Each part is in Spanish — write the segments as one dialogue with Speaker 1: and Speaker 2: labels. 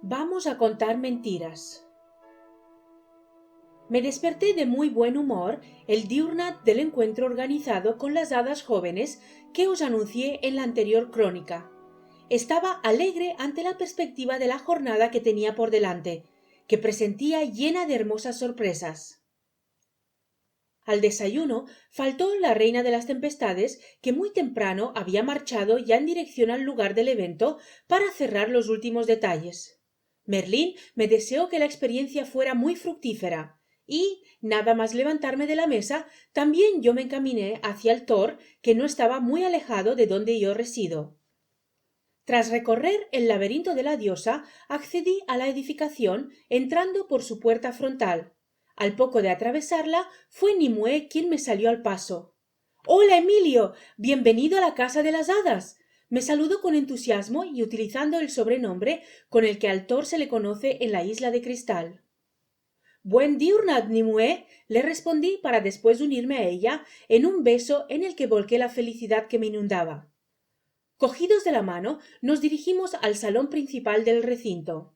Speaker 1: Vamos a contar mentiras. Me desperté de muy buen humor el diurnat del encuentro organizado con las hadas jóvenes que os anuncié en la anterior crónica. Estaba alegre ante la perspectiva de la jornada que tenía por delante, que presentía llena de hermosas sorpresas. Al desayuno faltó la reina de las tempestades, que muy temprano había marchado ya en dirección al lugar del evento para cerrar los últimos detalles. Merlín me deseó que la experiencia fuera muy fructífera, y, nada más levantarme de la mesa, también yo me encaminé hacia el Tor, que no estaba muy alejado de donde yo resido. Tras recorrer el laberinto de la diosa, accedí a la edificación entrando por su puerta frontal. Al poco de atravesarla, fue Nimue quien me salió al paso. «¡Hola, Emilio! ¡Bienvenido a la casa de las hadas!». Me saludó con entusiasmo y utilizando el sobrenombre con el que al Thor se le conoce en la isla de cristal. «Buen diurnat, Nimue», le respondí para después unirme a ella en un beso en el que volqué la felicidad que me inundaba. Cogidos de la mano, nos dirigimos al salón principal del recinto.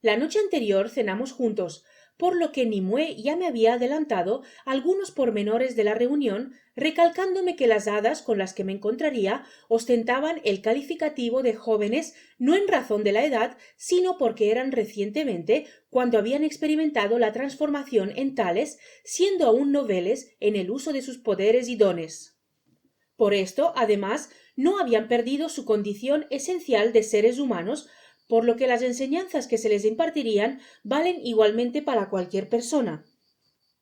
Speaker 1: La noche anterior cenamos juntos, por lo que Nimue ya me había adelantado algunos pormenores de la reunión, recalcándome que las hadas con las que me encontraría ostentaban el calificativo de jóvenes no en razón de la edad, sino porque eran recientemente cuando habían experimentado la transformación en tales, siendo aún noveles en el uso de sus poderes y dones. Por esto, además, no habían perdido su condición esencial de seres humanos, por lo que las enseñanzas que se les impartirían valen igualmente para cualquier persona.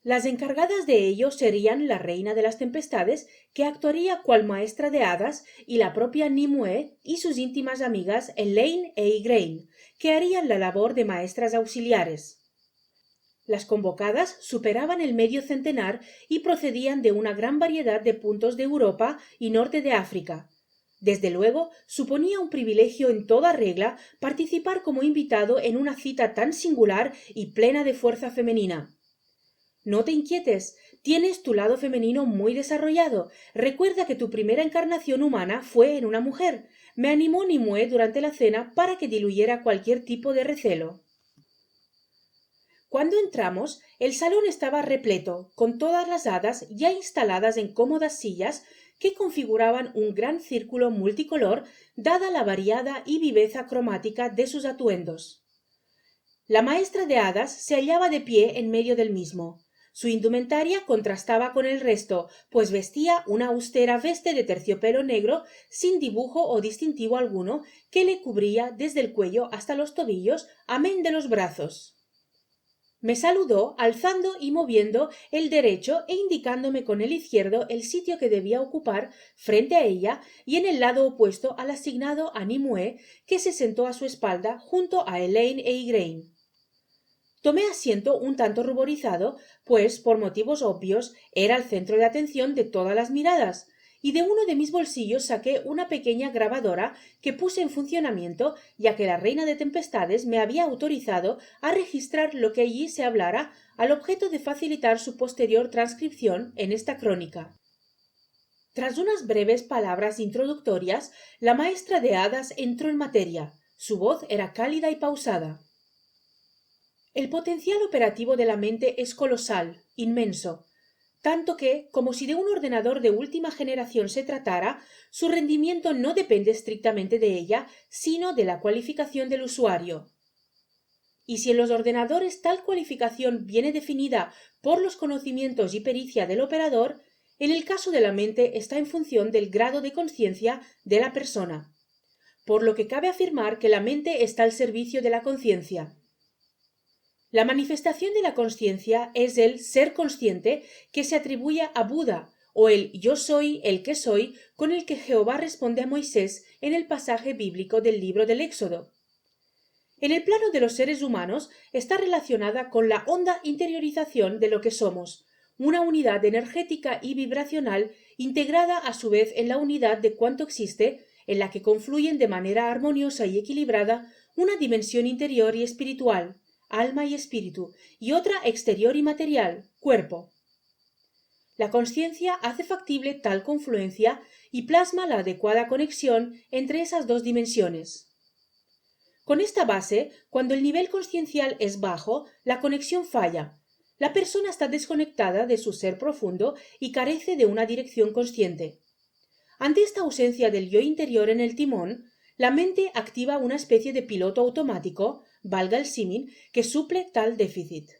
Speaker 1: Las encargadas de ello serían la reina de las tempestades, que actuaría cual maestra de hadas, y la propia Nimue y sus íntimas amigas Elaine e Igraine, que harían la labor de maestras auxiliares. Las convocadas superaban el medio centenar y procedían de una gran variedad de puntos de Europa y norte de África. Desde luego, suponía un privilegio en toda regla participar como invitado en una cita tan singular y plena de fuerza femenina. No te inquietes, tienes tu lado femenino muy desarrollado. Recuerda que tu primera encarnación humana fue en una mujer. Me animó Nimue durante la cena para que diluyera cualquier tipo de recelo. Cuando entramos, el salón estaba repleto, con todas las hadas ya instaladas en cómodas sillas que configuraban un gran círculo multicolor, dada la variada y viveza cromática de sus atuendos. La maestra de hadas se hallaba de pie en medio del mismo. Su indumentaria contrastaba con el resto, pues vestía una austera veste de terciopelo negro sin dibujo o distintivo alguno, que le cubría desde el cuello hasta los tobillos, amén de los brazos. Me saludó alzando y moviendo el derecho e indicándome con el izquierdo el sitio que debía ocupar frente a ella y en el lado opuesto al asignado a Nimue, que se sentó a su espalda junto a Elaine e Igraine. Tomé asiento un tanto ruborizado, pues, por motivos obvios, era el centro de atención de todas las miradas, y de uno de mis bolsillos saqué una pequeña grabadora que puse en funcionamiento, ya que la reina de tempestades me había autorizado a registrar lo que allí se hablara, al objeto de facilitar su posterior transcripción en esta crónica. Tras unas breves palabras introductorias, la maestra de hadas entró en materia. Su voz era cálida y pausada. El potencial operativo de la mente es colosal, inmenso, tanto que, como si de un ordenador de última generación se tratara, su rendimiento no depende estrictamente de ella, sino de la cualificación del usuario. Y si en los ordenadores tal cualificación viene definida por los conocimientos y pericia del operador, en el caso de la mente está en función del grado de conciencia de la persona, por lo que cabe afirmar que la mente está al servicio de la conciencia. La manifestación de la consciencia es el ser consciente que se atribuye a Buda, o el yo soy el que soy con el que Jehová responde a Moisés en el pasaje bíblico del libro del Éxodo. En el plano de los seres humanos está relacionada con la honda interiorización de lo que somos, una unidad energética y vibracional integrada a su vez en la unidad de cuanto existe, en la que confluyen de manera armoniosa y equilibrada una dimensión interior y espiritual, alma y espíritu, y otra exterior y material, cuerpo. La conciencia hace factible tal confluencia y plasma la adecuada conexión entre esas dos dimensiones. Con esta base, cuando el nivel consciencial es bajo, la conexión falla. La persona está desconectada de su ser profundo y carece de una dirección consciente. Ante esta ausencia del yo interior en el timón, la mente activa una especie de piloto automático, valga el símil, que suple tal déficit.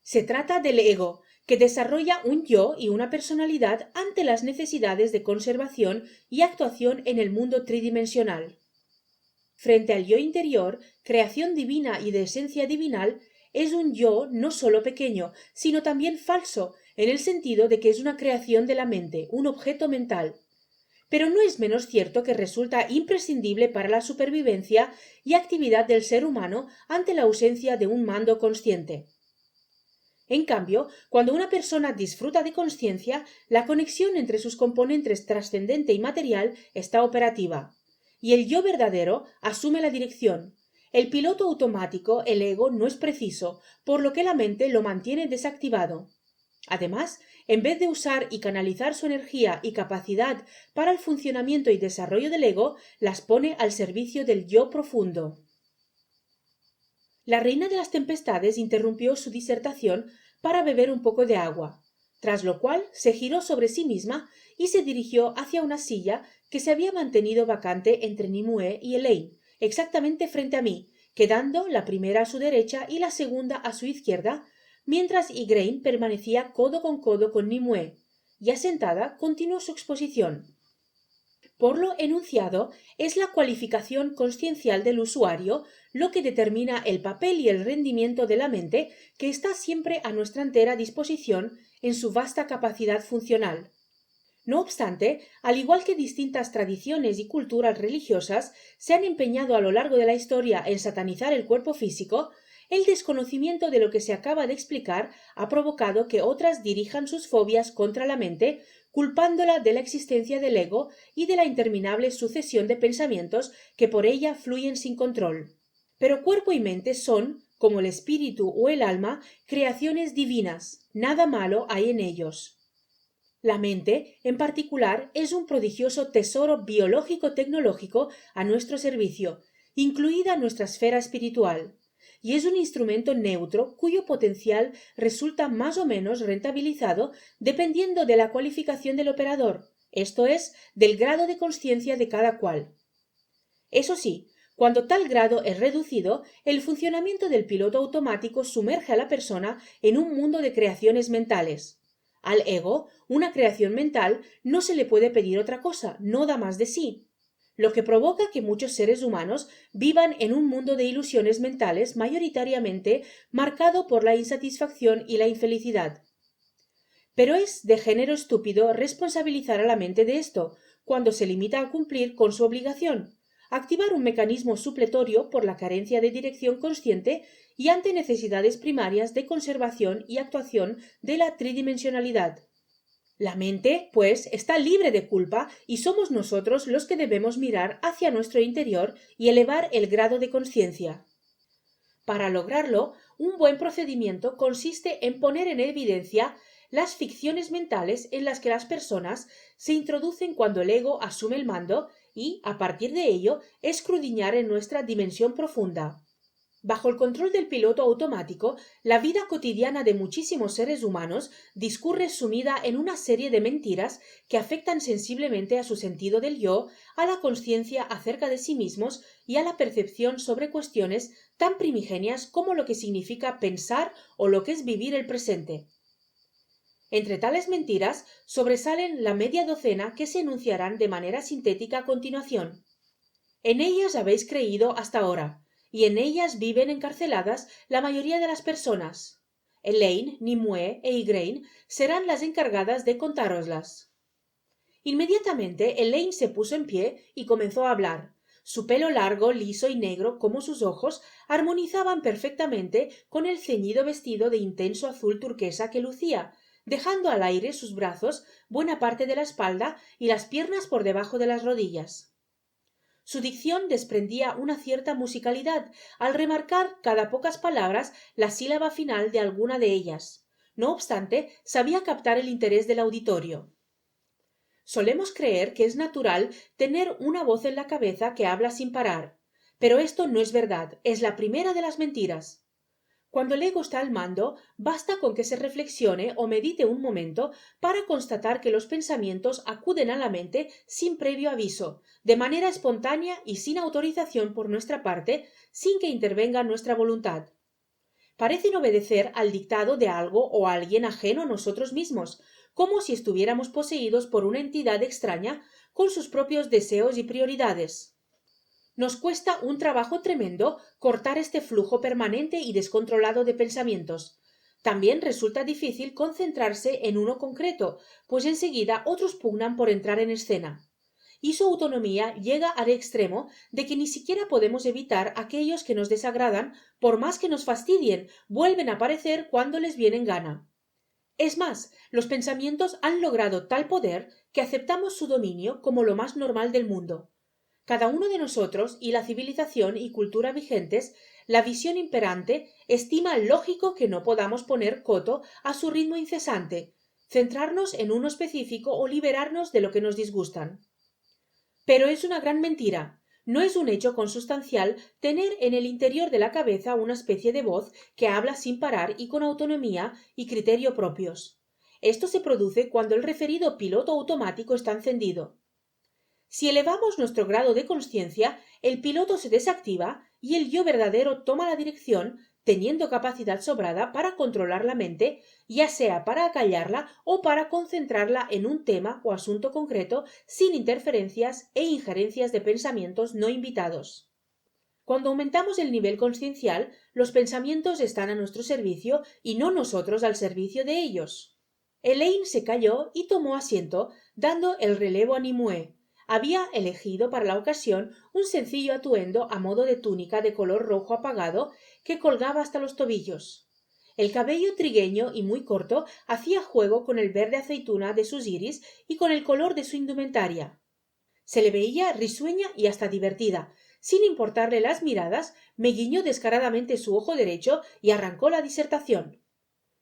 Speaker 1: Se trata del ego, que desarrolla un yo y una personalidad ante las necesidades de conservación y actuación en el mundo tridimensional. Frente al yo interior, creación divina y de esencia divinal, es un yo no solo pequeño, sino también falso, en el sentido de que es una creación de la mente, un objeto mental. Pero no es menos cierto que resulta imprescindible para la supervivencia y actividad del ser humano ante la ausencia de un mando consciente. En cambio, cuando una persona disfruta de consciencia, la conexión entre sus componentes trascendente y material está operativa, y el yo verdadero asume la dirección. El piloto automático, el ego, no es preciso, por lo que la mente lo mantiene desactivado. Además, en vez de usar y canalizar su energía y capacidad para el funcionamiento y desarrollo del ego, las pone al servicio del yo profundo. La reina de las tempestades interrumpió su disertación para beber un poco de agua, tras lo cual se giró sobre sí misma y se dirigió hacia una silla que se había mantenido vacante entre Nimue y Elaine, exactamente frente a mí, quedando la primera a su derecha y la segunda a su izquierda, mientras Igraine permanecía codo con Nimue. Ya sentada, continuó su exposición. Por lo enunciado, es la cualificación consciencial del usuario lo que determina el papel y el rendimiento de la mente, que está siempre a nuestra entera disposición en su vasta capacidad funcional. No obstante, al igual que distintas tradiciones y culturas religiosas se han empeñado a lo largo de la historia en satanizar el cuerpo físico, el desconocimiento de lo que se acaba de explicar ha provocado que otras dirijan sus fobias contra la mente, culpándola de la existencia del ego y de la interminable sucesión de pensamientos que por ella fluyen sin control. Pero cuerpo y mente son, como el espíritu o el alma, creaciones divinas, nada malo hay en ellos. La mente, en particular, es un prodigioso tesoro biológico-tecnológico a nuestro servicio, incluida nuestra esfera espiritual, y es un instrumento neutro cuyo potencial resulta más o menos rentabilizado dependiendo de la cualificación del operador, esto es, del grado de conciencia de cada cual. Eso sí, cuando tal grado es reducido, el funcionamiento del piloto automático sumerge a la persona en un mundo de creaciones mentales. Al ego, una creación mental, no se le puede pedir otra cosa, no da más de sí, lo que provoca que muchos seres humanos vivan en un mundo de ilusiones mentales mayoritariamente marcado por la insatisfacción y la infelicidad. Pero es de género estúpido responsabilizar a la mente de esto, cuando se limita a cumplir con su obligación, activar un mecanismo supletorio por la carencia de dirección consciente y ante necesidades primarias de conservación y actuación de la tridimensionalidad. La mente, pues, está libre de culpa y somos nosotros los que debemos mirar hacia nuestro interior y elevar el grado de conciencia. Para lograrlo, un buen procedimiento consiste en poner en evidencia las ficciones mentales en las que las personas se introducen cuando el ego asume el mando y, a partir de ello, escudriñar en nuestra dimensión profunda. Bajo el control del piloto automático, la vida cotidiana de muchísimos seres humanos discurre sumida en una serie de mentiras que afectan sensiblemente a su sentido del yo, a la conciencia acerca de sí mismos y a la percepción sobre cuestiones tan primigenias como lo que significa pensar o lo que es vivir el presente. Entre tales mentiras sobresalen la media docena que se enunciarán de manera sintética a continuación. En ellas habéis creído hasta ahora, y en ellas viven encarceladas la mayoría de las personas. Elaine, Nimue e Igraine serán las encargadas de contároslas. Inmediatamente Elaine se puso en pie y comenzó a hablar. Su pelo largo, liso y negro como sus ojos armonizaban perfectamente con el ceñido vestido de intenso azul turquesa que lucía, dejando al aire sus brazos, buena parte de la espalda y las piernas por debajo de las rodillas. Su dicción desprendía una cierta musicalidad al remarcar cada pocas palabras la sílaba final de alguna de ellas. No obstante, sabía captar el interés del auditorio. Solemos creer que es natural tener una voz en la cabeza que habla sin parar, Pero esto no es verdad, es la primera de las mentiras. Cuando el ego está al mando, basta con que se reflexione o medite un momento para constatar que los pensamientos acuden a la mente sin previo aviso, de manera espontánea y sin autorización por nuestra parte, sin que intervenga nuestra voluntad. Parecen obedecer al dictado de algo o alguien ajeno a nosotros mismos, como si estuviéramos poseídos por una entidad extraña con sus propios deseos y prioridades. Nos cuesta un trabajo tremendo cortar este flujo permanente y descontrolado de pensamientos. También resulta difícil concentrarse en uno concreto, pues enseguida otros pugnan por entrar en escena. Y su autonomía llega al extremo de que ni siquiera podemos evitar aquellos que nos desagradan, por más que nos fastidien, vuelven a aparecer cuando les viene en gana. Es más, los pensamientos han logrado tal poder que aceptamos su dominio como lo más normal del mundo. Cada uno de nosotros y la civilización y cultura vigentes, la visión imperante, estima lógico que no podamos poner coto a su ritmo incesante, centrarnos en uno específico o liberarnos de lo que nos disgustan. Pero es una gran mentira. No es un hecho consustancial tener en el interior de la cabeza una especie de voz que habla sin parar y con autonomía y criterio propios. Esto se produce cuando el referido piloto automático está encendido. Si elevamos nuestro grado de consciencia, el piloto se desactiva y el yo verdadero toma la dirección, teniendo capacidad sobrada para controlar la mente, ya sea para acallarla o para concentrarla en un tema o asunto concreto sin interferencias e injerencias de pensamientos no invitados. Cuando aumentamos el nivel consciencial, los pensamientos están a nuestro servicio y no nosotros al servicio de ellos. Elaine se calló y tomó asiento, dando el relevo a Nimue. Había elegido para la ocasión un sencillo atuendo a modo de túnica de color rojo apagado que colgaba hasta los tobillos. El cabello trigueño y muy corto hacía juego con el verde aceituna de sus iris y con el color de su indumentaria. Se le veía risueña y hasta divertida. Sin importarle las miradas, me guiñó descaradamente su ojo derecho y arrancó la disertación.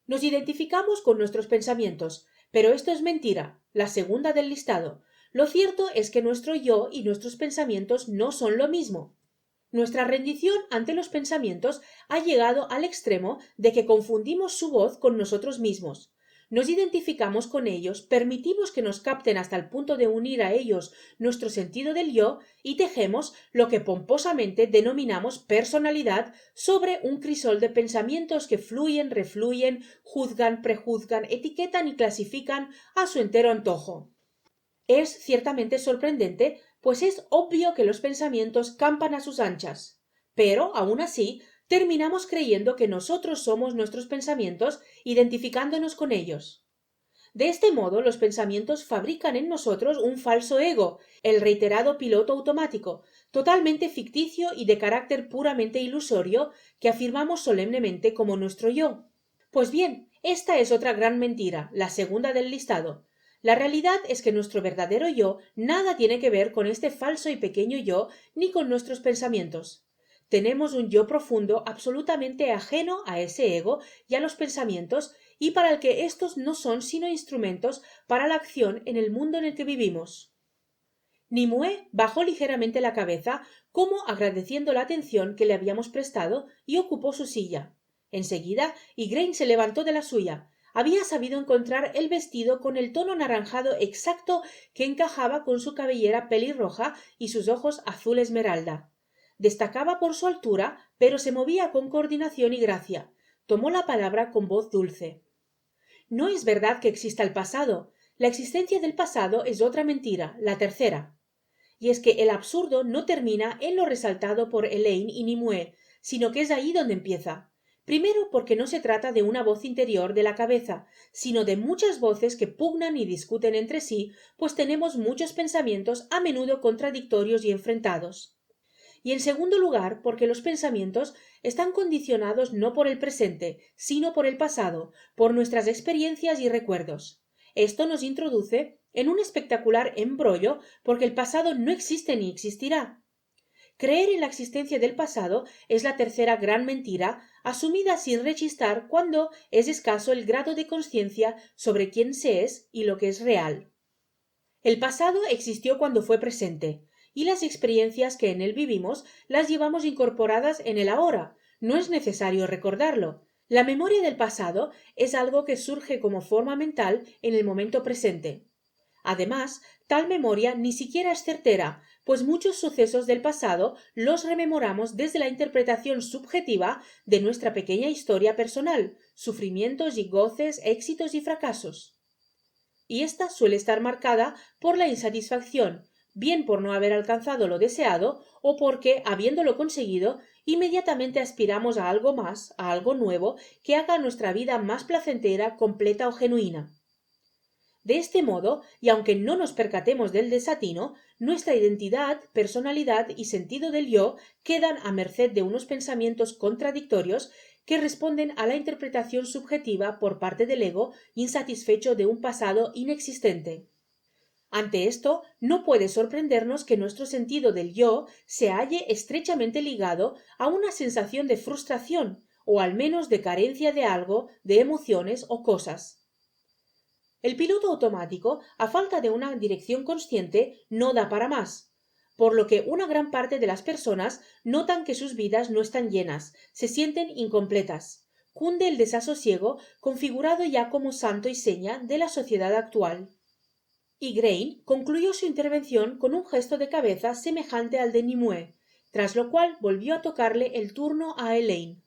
Speaker 1: Nos identificamos con nuestros pensamientos, pero esto es mentira, la segunda del listado. Lo cierto es que nuestro yo y nuestros pensamientos no son lo mismo. Nuestra rendición ante los pensamientos ha llegado al extremo de que confundimos su voz con nosotros mismos. Nos identificamos con ellos, permitimos que nos capten hasta el punto de unir a ellos nuestro sentido del yo y tejemos lo que pomposamente denominamos personalidad sobre un crisol de pensamientos que fluyen, refluyen, juzgan, prejuzgan, etiquetan y clasifican a su entero antojo. Es ciertamente sorprendente, pues es obvio que los pensamientos campan a sus anchas. Pero, aun así, terminamos creyendo que nosotros somos nuestros pensamientos, identificándonos con ellos. De este modo, los pensamientos fabrican en nosotros un falso ego, el reiterado piloto automático, totalmente ficticio y de carácter puramente ilusorio, que afirmamos solemnemente como nuestro yo. Pues bien, esta es otra gran mentira, la segunda del listado. La realidad es que nuestro verdadero yo nada tiene que ver con este falso y pequeño yo ni con nuestros pensamientos. Tenemos un yo profundo absolutamente ajeno a ese ego y a los pensamientos y para el que éstos no son sino instrumentos para la acción en el mundo en el que vivimos. Nimue bajó ligeramente la cabeza como agradeciendo la atención que le habíamos prestado y ocupó su silla. Enseguida Igraine se levantó de la suya. Había sabido encontrar el vestido con el tono anaranjado exacto que encajaba con su cabellera pelirroja y sus ojos azul esmeralda. Destacaba por su altura, pero se movía con coordinación y gracia. Tomó la palabra con voz dulce. No es verdad que exista el pasado. La existencia del pasado es otra mentira, la tercera. Y es que el absurdo no termina en lo resaltado por Elaine y Nimue, sino que es ahí donde empieza. Primero porque no se trata de una voz interior de la cabeza, sino de muchas voces que pugnan y discuten entre sí, pues tenemos muchos pensamientos a menudo contradictorios y enfrentados. Y en segundo lugar, porque los pensamientos están condicionados no por el presente, sino por el pasado, por nuestras experiencias y recuerdos. Esto nos introduce en un espectacular embrollo porque el pasado no existe ni existirá. Creer en la existencia del pasado es la tercera gran mentira, asumida sin rechistar cuando es escaso el grado de conciencia sobre quién se es y lo que es real. El pasado existió cuando fue presente, y las experiencias que en él vivimos las llevamos incorporadas en el ahora. No es necesario recordarlo. La memoria del pasado es algo que surge como forma mental en el momento presente. Además, tal memoria ni siquiera es certera, pues muchos sucesos del pasado los rememoramos desde la interpretación subjetiva de nuestra pequeña historia personal, sufrimientos y goces, éxitos y fracasos. Y esta suele estar marcada por la insatisfacción, bien por no haber alcanzado lo deseado o porque, habiéndolo conseguido, inmediatamente aspiramos a algo más, a algo nuevo, que haga nuestra vida más placentera, completa o genuina. De este modo, y aunque no nos percatemos del desatino, nuestra identidad, personalidad y sentido del yo quedan a merced de unos pensamientos contradictorios que responden a la interpretación subjetiva por parte del ego insatisfecho de un pasado inexistente. Ante esto, no puede sorprendernos que nuestro sentido del yo se halle estrechamente ligado a una sensación de frustración, o al menos de carencia de algo, de emociones o cosas. El piloto automático, a falta de una dirección consciente, no da para más, por lo que una gran parte de las personas notan que sus vidas no están llenas, se sienten incompletas. Cunde el desasosiego, configurado ya como santo y seña de la sociedad actual. Y Grain concluyó su intervención con un gesto de cabeza semejante al de Nimue, tras lo cual volvió a tocarle el turno a Elaine.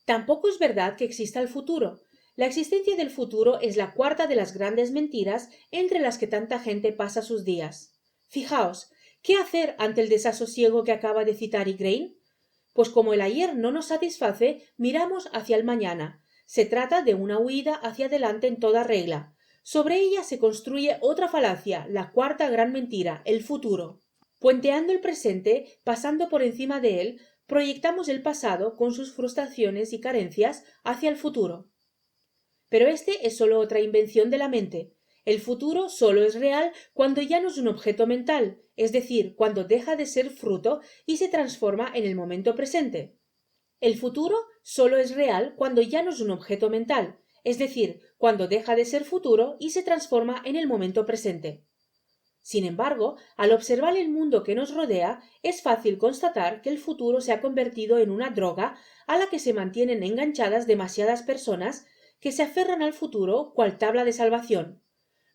Speaker 1: Tampoco es verdad que exista el futuro. La existencia del futuro es la cuarta de las grandes mentiras entre las que tanta gente pasa sus días. Fijaos, ¿qué hacer ante el desasosiego que acaba de citar Igraine? Pues como el ayer no nos satisface, miramos hacia el mañana. Se trata de una huida hacia adelante en toda regla. Sobre ella se construye otra falacia, la cuarta gran mentira, el futuro. Puenteando el presente, pasando por encima de él, proyectamos el pasado con sus frustraciones y carencias hacia el futuro. Pero este es solo otra invención de la mente. El futuro solo es real cuando ya no es un objeto mental, es decir, cuando deja de ser fruto y se transforma en el momento presente. El futuro solo es real cuando ya no es un objeto mental, es decir, cuando deja de ser futuro y se transforma en el momento presente. Sin embargo, al observar el mundo que nos rodea, es fácil constatar que el futuro se ha convertido en una droga a la que se mantienen enganchadas demasiadas personas que se aferran al futuro cual tabla de salvación.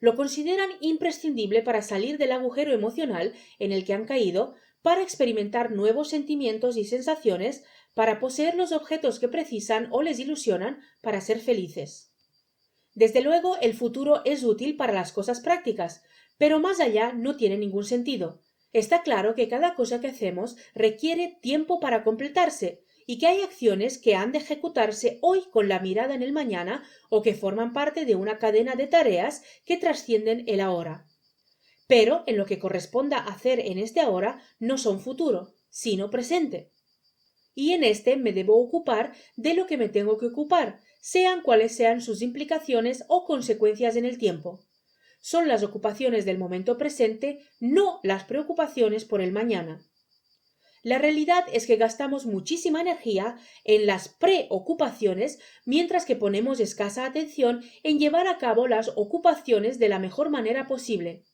Speaker 1: Lo consideran imprescindible para salir del agujero emocional en el que han caído, para experimentar nuevos sentimientos y sensaciones, para poseer los objetos que precisan o les ilusionan para ser felices. Desde luego, el futuro es útil para las cosas prácticas, pero más allá no tiene ningún sentido. Está claro que cada cosa que hacemos requiere tiempo para completarse, y que hay acciones que han de ejecutarse hoy con la mirada en el mañana o que forman parte de una cadena de tareas que trascienden el ahora. Pero en lo que corresponda hacer en este ahora no son futuro, sino presente. Y en este me debo ocupar de lo que me tengo que ocupar, sean cuales sean sus implicaciones o consecuencias en el tiempo. Son las ocupaciones del momento presente, no las preocupaciones por el mañana. La realidad es que gastamos muchísima energía en las preocupaciones, mientras que ponemos escasa atención en llevar a cabo las ocupaciones de la mejor manera posible.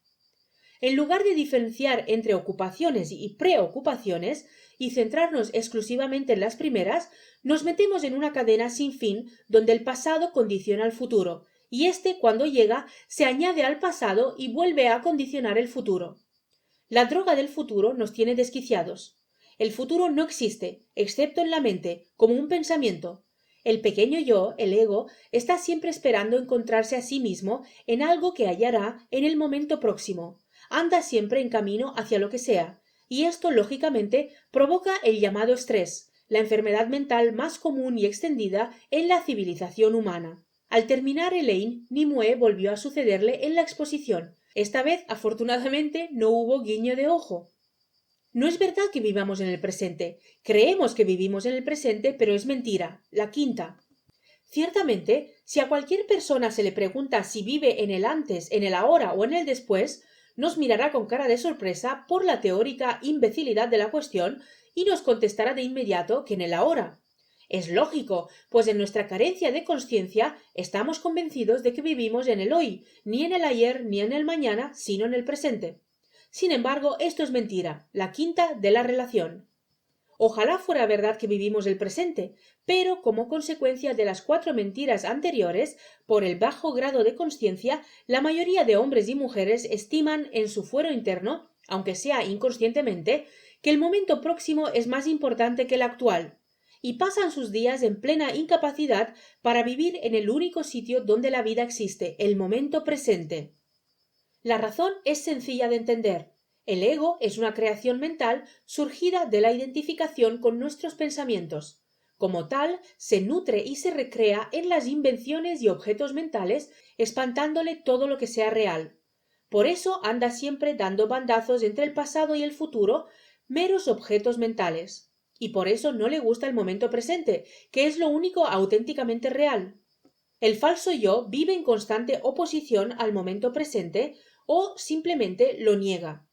Speaker 1: En lugar de diferenciar entre ocupaciones y preocupaciones y centrarnos exclusivamente en las primeras, nos metemos en una cadena sin fin donde el pasado condiciona el futuro, y éste, cuando llega, se añade al pasado y vuelve a condicionar el futuro. La droga del futuro nos tiene desquiciados. El futuro no existe, excepto en la mente, como un pensamiento. El pequeño yo, el ego, está siempre esperando encontrarse a sí mismo en algo que hallará en el momento próximo. Anda siempre en camino hacia lo que sea, y esto, lógicamente, provoca el llamado estrés, la enfermedad mental más común y extendida en la civilización humana. Al terminar Elaine, Nimue volvió a sucederle en la exposición. Esta vez, afortunadamente, no hubo guiño de ojo. No es verdad que vivamos en el presente. Creemos que vivimos en el presente, pero es mentira. La quinta. Ciertamente, si a cualquier persona se le pregunta si vive en el antes, en el ahora o en el después, nos mirará con cara de sorpresa por la teórica imbecilidad de la cuestión y nos contestará de inmediato que en el ahora. Es lógico, pues en nuestra carencia de consciencia estamos convencidos de que vivimos en el hoy, ni en el ayer ni en el mañana, sino en el presente. Sin embargo, esto es mentira, la quinta de la relación. Ojalá fuera verdad que vivimos el presente, pero como consecuencia de las 4 mentiras anteriores, por el bajo grado de consciencia, la mayoría de hombres y mujeres estiman en su fuero interno, aunque sea inconscientemente, que el momento próximo es más importante que el actual, y pasan sus días en plena incapacidad para vivir en el único sitio donde la vida existe, el momento presente. La razón es sencilla de entender. El ego es una creación mental surgida de la identificación con nuestros pensamientos. Como tal, se nutre y se recrea en las invenciones y objetos mentales, espantándole todo lo que sea real. Por eso anda siempre dando bandazos entre el pasado y el futuro, meros objetos mentales. Y por eso no le gusta el momento presente, que es lo único auténticamente real. El falso yo vive en constante oposición al momento presente o simplemente lo niega.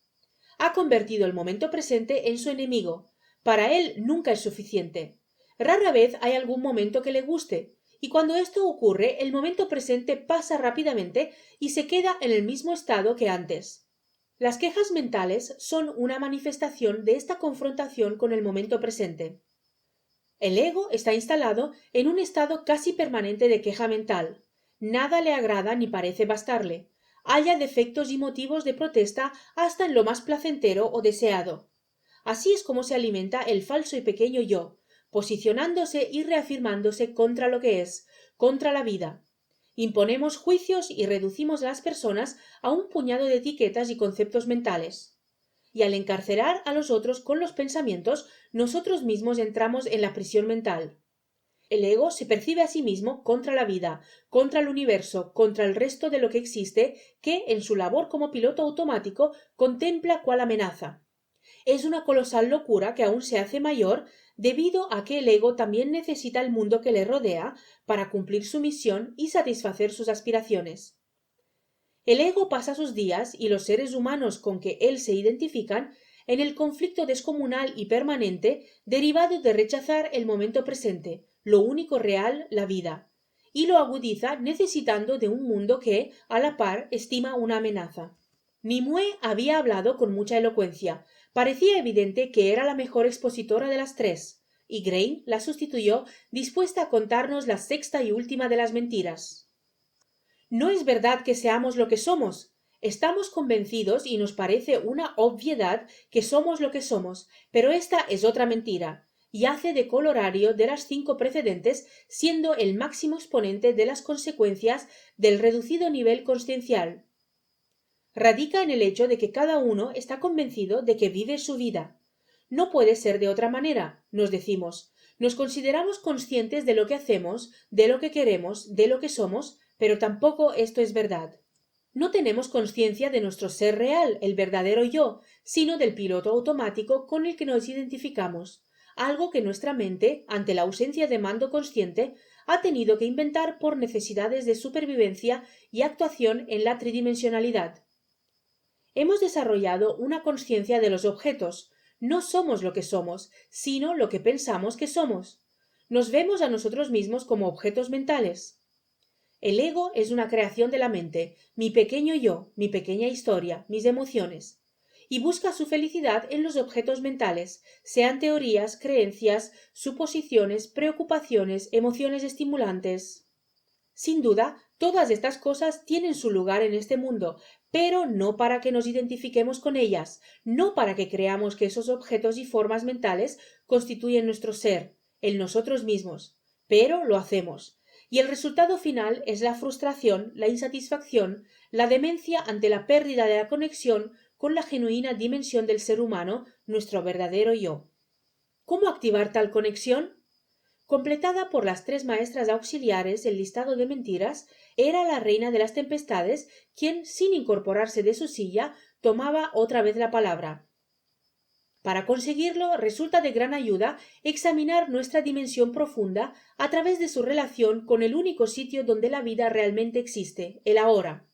Speaker 1: Ha convertido el momento presente en su enemigo. Para él nunca es suficiente. Rara vez hay algún momento que le guste, y cuando esto ocurre, el momento presente pasa rápidamente y se queda en el mismo estado que antes. Las quejas mentales son una manifestación de esta confrontación con el momento presente. El ego está instalado en un estado casi permanente de queja mental. Nada le agrada ni parece bastarle. Halla defectos y motivos de protesta hasta en lo más placentero o deseado. Así es como se alimenta el falso y pequeño yo, posicionándose y reafirmándose contra lo que es, contra la vida. Imponemos juicios y reducimos a las personas a un puñado de etiquetas y conceptos mentales. Y al encarcelar a los otros con los pensamientos, nosotros mismos entramos en la prisión mental. El ego se percibe a sí mismo contra la vida, contra el universo, contra el resto de lo que existe, que, en su labor como piloto automático, contempla cual amenaza. Es una colosal locura que aún se hace mayor debido a que el ego también necesita el mundo que le rodea para cumplir su misión y satisfacer sus aspiraciones. El ego pasa sus días, y los seres humanos con que él se identifican, en el conflicto descomunal y permanente derivado de rechazar el momento presente, lo único real, la vida, y lo agudiza necesitando de un mundo que, a la par, estima una amenaza. Nimue había hablado con mucha elocuencia. Parecía evidente que era la mejor expositora de las tres, y Grain la sustituyó, dispuesta a contarnos la sexta y última de las mentiras. No es verdad que seamos lo que somos. Estamos convencidos y nos parece una obviedad que somos lo que somos, pero esta es otra mentira, y hace de colorario de las 5 precedentes, siendo el máximo exponente de las consecuencias del reducido nivel consciencial. Radica en el hecho de que cada uno está convencido de que vive su vida. No puede ser de otra manera, nos decimos. Nos consideramos conscientes de lo que hacemos, de lo que queremos, de lo que somos, pero tampoco esto es verdad. No tenemos conciencia de nuestro ser real, el verdadero yo, sino del piloto automático con el que nos identificamos, algo que nuestra mente, ante la ausencia de mando consciente, ha tenido que inventar por necesidades de supervivencia y actuación en la tridimensionalidad. Hemos desarrollado una conciencia de los objetos. No somos lo que somos, sino lo que pensamos que somos. Nos vemos a nosotros mismos como objetos mentales. El ego es una creación de la mente, mi pequeño yo, mi pequeña historia, mis emociones, y busca su felicidad en los objetos mentales, sean teorías, creencias, suposiciones, preocupaciones, emociones estimulantes. Sin duda, todas estas cosas tienen su lugar en este mundo, pero no para que nos identifiquemos con ellas, no para que creamos que esos objetos y formas mentales constituyen nuestro ser, el nosotros mismos, pero lo hacemos. Y el resultado final es la frustración, la insatisfacción, la demencia ante la pérdida de la conexión con la genuina dimensión del ser humano, nuestro verdadero yo. ¿Cómo activar tal conexión? Completada por las 3 maestras auxiliares, el listado de mentiras, era la reina de las tempestades quien, sin incorporarse de su silla, tomaba otra vez la palabra. Para conseguirlo, resulta de gran ayuda examinar nuestra dimensión profunda a través de su relación con el único sitio donde la vida realmente existe, el ahora.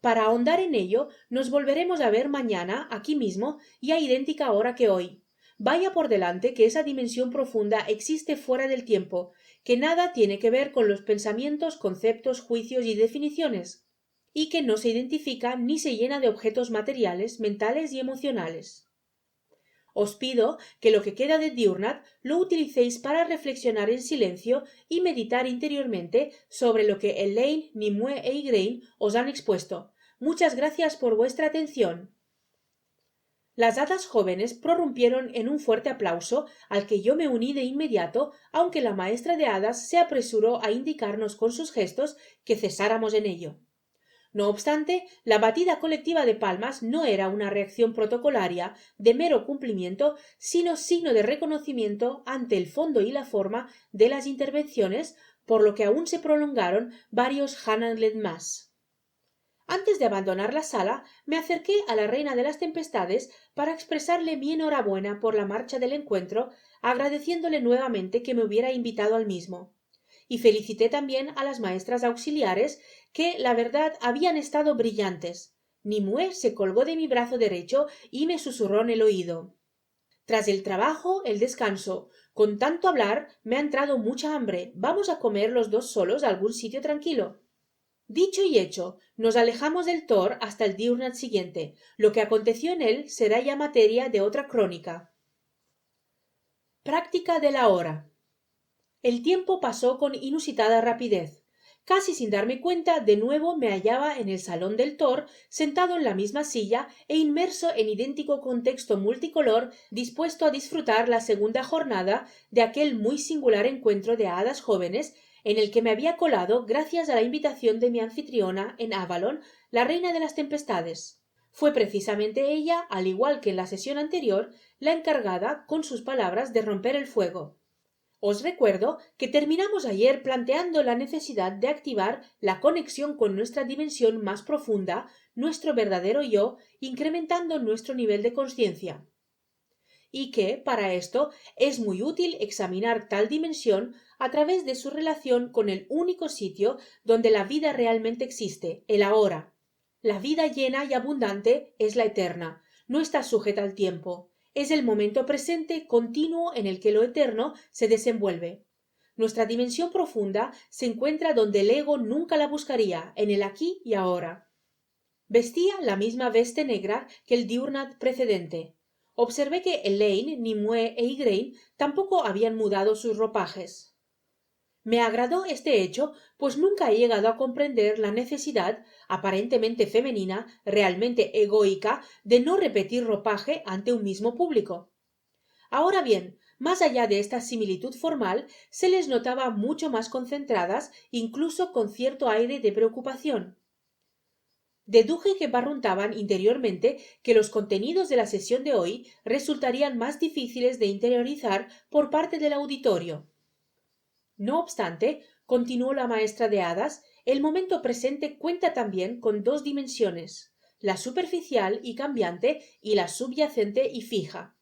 Speaker 1: Para ahondar en ello, nos volveremos a ver mañana, aquí mismo, y a idéntica hora que hoy. Vaya por delante que esa dimensión profunda existe fuera del tiempo, que nada tiene que ver con los pensamientos, conceptos, juicios y definiciones. y que no se identifica ni se llena de objetos materiales, mentales y emocionales. Os pido que lo que queda de Diurnat lo utilicéis para reflexionar en silencio y meditar interiormente sobre lo que Elaine, Nimue e Igraine os han expuesto. Muchas gracias por vuestra atención. Las hadas jóvenes prorrumpieron en un fuerte aplauso, al que yo me uní de inmediato, aunque la maestra de hadas se apresuró a indicarnos con sus gestos que cesáramos en ello. No obstante, la batida colectiva de palmas no era una reacción protocolaria de mero cumplimiento, sino signo de reconocimiento ante el fondo y la forma de las intervenciones, por lo que aún se prolongaron varios Hananlet más. Antes de abandonar la sala, me acerqué a la reina de las tempestades para expresarle mi enhorabuena por la marcha del encuentro, agradeciéndole nuevamente que me hubiera invitado al mismo. Y felicité también a las maestras auxiliares, que, la verdad, habían estado brillantes. Nimue se colgó de mi brazo derecho y me susurró en el oído. Tras el trabajo, el descanso. Con tanto hablar, me ha entrado mucha hambre. Vamos a comer los dos solos a algún sitio tranquilo. Dicho y hecho, nos alejamos del Thor hasta el Diurnat siguiente. Lo que aconteció en él será ya materia de otra crónica. Práctica de la hora. El tiempo pasó con inusitada rapidez. Casi sin darme cuenta, de nuevo me hallaba en el salón del Thor, sentado en la misma silla e inmerso en idéntico contexto multicolor, dispuesto a disfrutar la segunda jornada de aquel muy singular encuentro de hadas jóvenes en el que me había colado gracias a la invitación de mi anfitriona en Avalon, la reina de las tempestades. Fue precisamente ella, al igual que en la sesión anterior, la encargada, con sus palabras, de romper el fuego. Os recuerdo que terminamos ayer planteando la necesidad de activar la conexión con nuestra dimensión más profunda, nuestro verdadero yo, incrementando nuestro nivel de conciencia. Y que, para esto, es muy útil examinar tal dimensión a través de su relación con el único sitio donde la vida realmente existe, el ahora. La vida llena y abundante es la eterna, no está sujeta al tiempo. Es el momento presente continuo en el que lo eterno se desenvuelve. Nuestra dimensión profunda se encuentra donde el ego nunca la buscaría, en el aquí y ahora. Vestía la misma veste negra que el Diurnat precedente. Observé que Elaine, Nimue e Igraine tampoco habían mudado sus ropajes. Me agradó este hecho, pues nunca he llegado a comprender la necesidad, aparentemente femenina, realmente egoica, de no repetir ropaje ante un mismo público. Ahora bien, más allá de esta similitud formal, se les notaba mucho más concentradas, incluso con cierto aire de preocupación. Deduje que barruntaban interiormente que los contenidos de la sesión de hoy resultarían más difíciles de interiorizar por parte del auditorio. No obstante, continuó la maestra de hadas, el momento presente cuenta también con dos dimensiones, la superficial y cambiante y la subyacente y fija.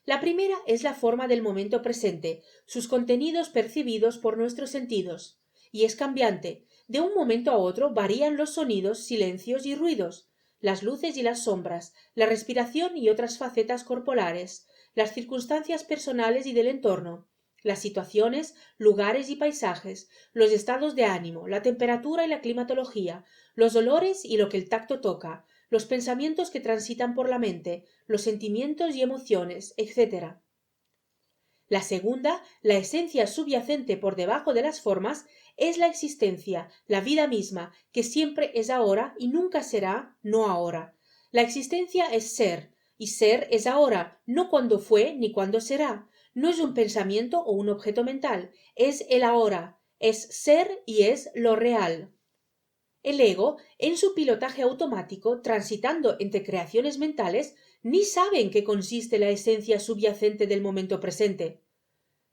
Speaker 1: La primera es la forma del momento presente, sus contenidos percibidos por nuestros sentidos, y es cambiante. De un momento a otro varían los sonidos, silencios y ruidos, las luces y las sombras, la respiración y otras facetas corporales, las circunstancias personales y del entorno, las situaciones, lugares y paisajes, los estados de ánimo, la temperatura y la climatología, los olores y lo que el tacto toca, los pensamientos que transitan por la mente, los sentimientos y emociones, etc. La segunda, la esencia subyacente por debajo de las formas, es la existencia, la vida misma, que siempre es ahora y nunca será no ahora. La existencia es ser, y ser es ahora, no cuando fue ni cuando será. No es un pensamiento o un objeto mental, es el ahora, es ser y es lo real. El ego, en su pilotaje automático, transitando entre creaciones mentales, ni sabe en qué consiste la esencia subyacente del momento presente.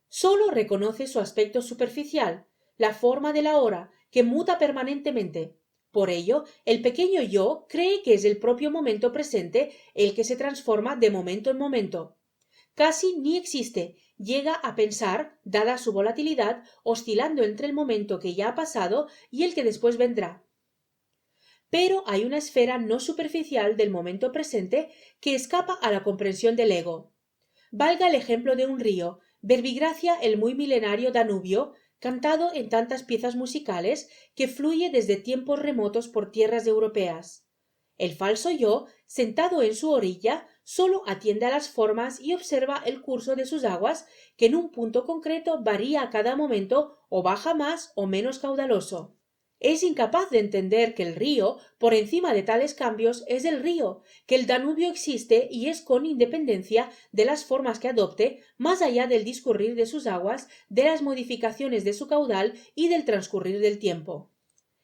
Speaker 1: Sólo reconoce su aspecto superficial, la forma de la hora, que muta permanentemente. Por ello, el pequeño yo cree que es el propio momento presente el que se transforma de momento en momento. Casi ni existe, llega a pensar, dada su volatilidad, oscilando entre el momento que ya ha pasado y el que después vendrá. Pero hay una esfera no superficial del momento presente que escapa a la comprensión del ego. Valga el ejemplo de un río, Verbigracia el muy milenario Danubio, cantado en tantas piezas musicales que fluye desde tiempos remotos por tierras europeas. El falso yo, sentado en su orilla, sólo atiende a las formas y observa el curso de sus aguas, que en un punto concreto varía a cada momento o baja más o menos caudaloso. Es incapaz de entender que el río, por encima de tales cambios, es el río, que el Danubio existe y es con independencia de las formas que adopte, más allá del discurrir de sus aguas, de las modificaciones de su caudal y del transcurrir del tiempo.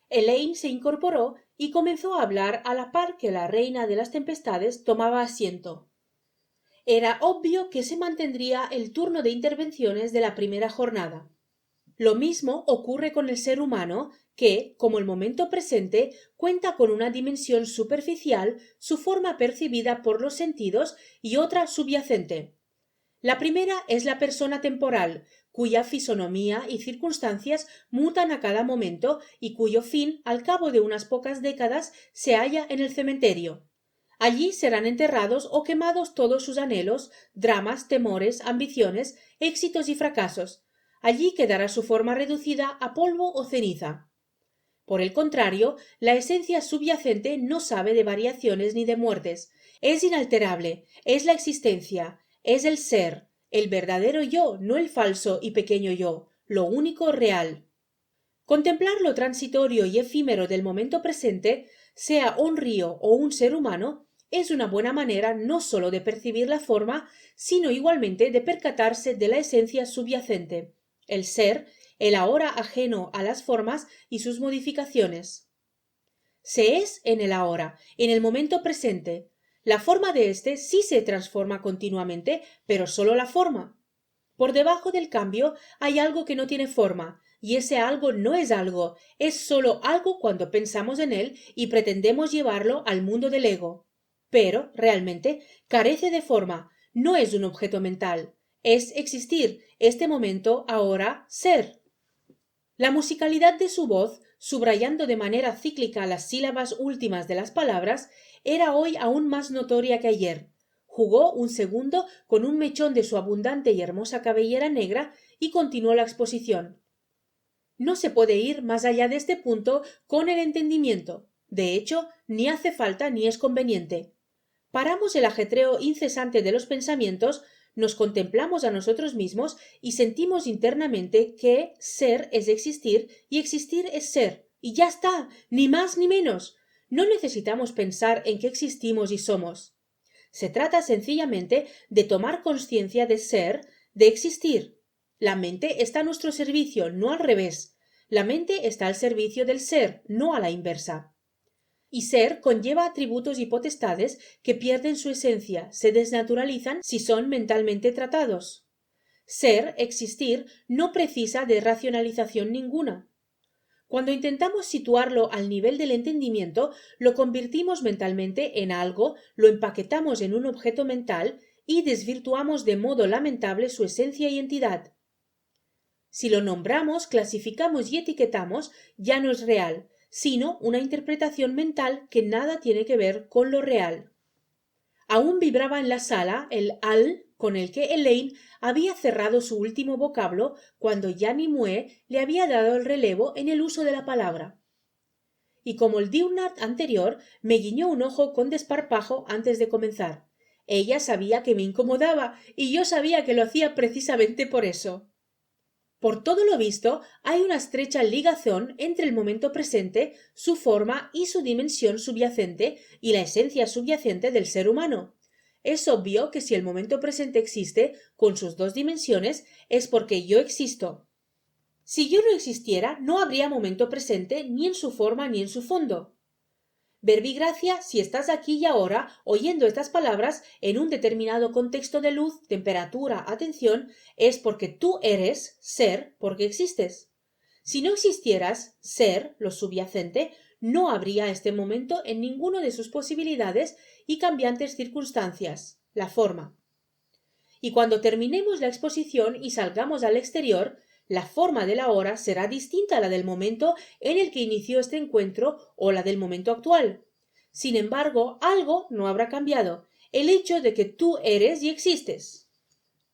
Speaker 1: Elaine se incorporó y comenzó a hablar a la par que la reina de las tempestades tomaba asiento. Era obvio que se mantendría el turno de intervenciones de la primera jornada. Lo mismo ocurre con el ser humano, que, como el momento presente, cuenta con una dimensión superficial, su forma percibida por los sentidos, y otra subyacente. La primera es la persona temporal, cuya fisonomía y circunstancias mutan a cada momento y cuyo fin, al cabo de unas pocas décadas, se halla en el cementerio. Allí serán enterrados o quemados todos sus anhelos, dramas, temores, ambiciones, éxitos y fracasos. Allí quedará su forma reducida a polvo o ceniza. Por el contrario, la esencia subyacente no sabe de variaciones ni de muertes. Es inalterable, es la existencia, es el ser, el verdadero yo, no el falso y pequeño yo, lo único real. Contemplar lo transitorio y efímero del momento presente, sea un río o un ser humano, es una buena manera no sólo de percibir la forma, sino igualmente de percatarse de la esencia subyacente, el ser, el ahora ajeno a las formas y sus modificaciones. Se es en el ahora, en el momento presente. La forma de éste sí se transforma continuamente, pero sólo la forma. Por debajo del cambio hay algo que no tiene forma, y ese algo no es sólo algo cuando pensamos en él y pretendemos llevarlo al mundo del ego. Pero, realmente, carece de forma, no es un objeto mental, es existir, este momento, ahora, ser. La musicalidad de su voz, subrayando de manera cíclica las sílabas últimas de las palabras, era hoy aún más notoria que ayer. Jugó un segundo con un mechón de su abundante y hermosa cabellera negra y continuó la exposición. No se puede ir más allá de este punto con el entendimiento. De hecho, ni hace falta ni es conveniente. Paramos el ajetreo incesante de los pensamientos, nos contemplamos a nosotros mismos y sentimos internamente que ser es existir y existir es ser. Y ya está, ni más ni menos. No necesitamos pensar en que existimos y somos. Se trata sencillamente de tomar conciencia de ser, de existir. La mente está a nuestro servicio, no al revés. La mente está al servicio del ser, no a la inversa. Y ser conlleva atributos y potestades que pierden su esencia, se desnaturalizan si son mentalmente tratados. Ser, existir, no precisa de racionalización ninguna. Cuando intentamos situarlo al nivel del entendimiento, lo convertimos mentalmente en algo, lo empaquetamos en un objeto mental y desvirtuamos de modo lamentable su esencia y entidad. Si lo nombramos, clasificamos y etiquetamos, ya no es real, sino una interpretación mental que nada tiene que ver con lo real. Aún vibraba en la sala el al con el que Elaine había cerrado su último vocablo cuando Jeanne Nimue le había dado el relevo en el uso de la palabra. Y como el diurnat anterior, me guiñó un ojo con desparpajo antes de comenzar. Ella sabía que me incomodaba y yo sabía que lo hacía precisamente por eso. Por todo lo visto, hay una estrecha ligazón entre el momento presente, su forma y su dimensión subyacente y la esencia subyacente del ser humano. Es obvio que si el momento presente existe, con sus dos dimensiones, es porque yo existo. Si yo no existiera, no habría momento presente ni en su forma ni en su fondo. Verbigracia, si estás aquí y ahora oyendo estas palabras en un determinado contexto de luz, temperatura, atención, es porque tú eres ser porque existes. Si no existieras, ser, lo subyacente, no habría este momento en ninguno de sus posibilidades y cambiantes circunstancias, la forma. Y cuando terminemos la exposición y salgamos al exterior, la forma de la hora será distinta a la del momento en el que inició este encuentro o la del momento actual. Sin embargo, algo no habrá cambiado, el hecho de que tú eres y existes.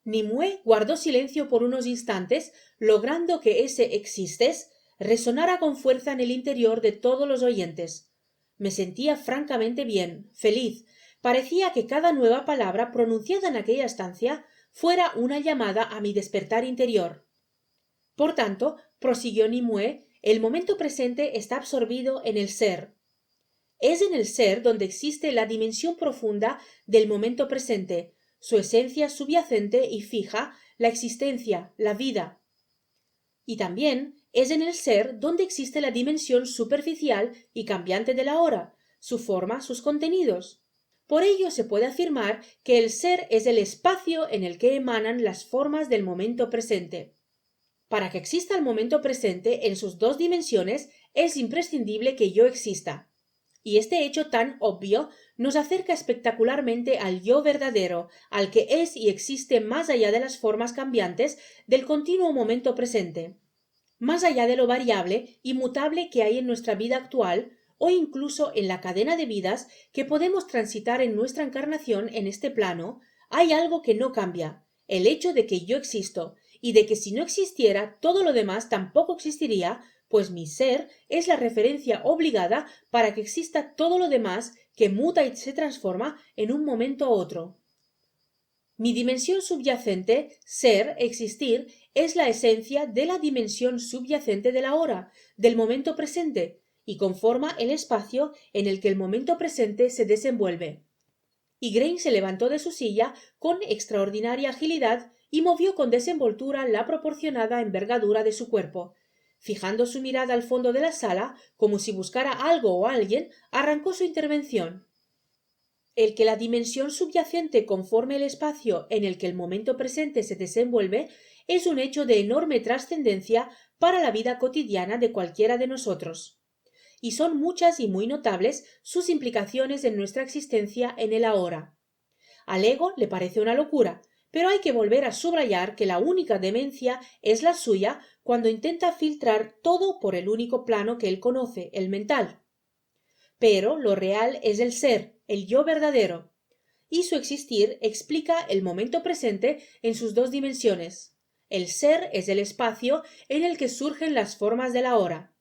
Speaker 1: Nimue guardó silencio por unos instantes, logrando que ese existes resonara con fuerza en el interior de todos los oyentes. Me sentía francamente bien, feliz. Parecía que cada nueva palabra pronunciada en aquella estancia fuera una llamada a mi despertar interior. Por tanto, prosiguió Nimue, el momento presente está absorbido en el ser. Es en el ser donde existe la dimensión profunda del momento presente, su esencia subyacente y fija, la existencia, la vida. Y también es en el ser donde existe la dimensión superficial y cambiante de la hora, su forma, sus contenidos. Por ello se puede afirmar que el ser es el espacio en el que emanan las formas del momento presente. Para que exista el momento presente en sus dos dimensiones es imprescindible que yo exista. Y este hecho tan obvio nos acerca espectacularmente al yo verdadero, al que es y existe más allá de las formas cambiantes del continuo momento presente, más allá de lo variable y mutable que hay en nuestra vida actual o incluso en la cadena de vidas que podemos transitar en nuestra encarnación en este plano, hay algo que no cambia, el hecho de que yo existo, y de que si no existiera todo lo demás tampoco existiría, pues mi ser es la referencia obligada para que exista todo lo demás que muta y se transforma en un momento a otro. Mi dimensión subyacente, ser, existir, es la esencia de la dimensión subyacente de la hora, del momento presente, y conforma el espacio en el que el momento presente se desenvuelve. Y Grain se levantó de su silla con extraordinaria agilidad y movió con desenvoltura la proporcionada envergadura de su cuerpo. Fijando su mirada al fondo de la sala, como si buscara algo o alguien, arrancó su intervención. El que la dimensión subyacente conforme el espacio en el que el momento presente se desenvuelve es un hecho de enorme trascendencia para la vida cotidiana de cualquiera de nosotros. Y son muchas y muy notables sus implicaciones en nuestra existencia en el ahora. Al ego le parece una locura, pero hay que volver a subrayar que la única demencia es la suya cuando intenta filtrar todo por el único plano que él conoce, el mental. Pero lo real es el ser, el yo verdadero, y su existir explica el momento presente en sus dos dimensiones. El ser es el espacio en el que surgen las formas de la hora.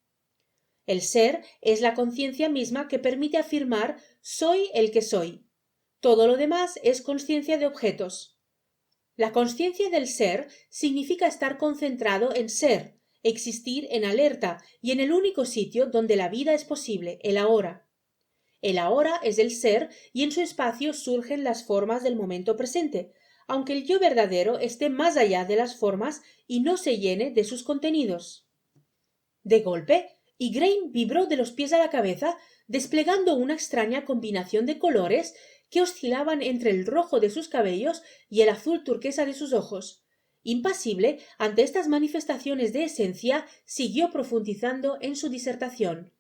Speaker 1: El ser es la conciencia misma que permite afirmar soy el que soy. Todo lo demás es consciencia de objetos. La consciencia del ser significa estar concentrado en ser, existir en alerta y en el único sitio donde la vida es posible, el ahora. El ahora es el ser y en su espacio surgen las formas del momento presente, aunque el yo verdadero esté más allá de las formas y no se llene de sus contenidos. De golpe, Igraine vibró de los pies a la cabeza, desplegando una extraña combinación de colores que oscilaban entre el rojo de sus cabellos y el azul turquesa de sus ojos. Impasible ante estas manifestaciones de esencia, siguió profundizando en su disertación.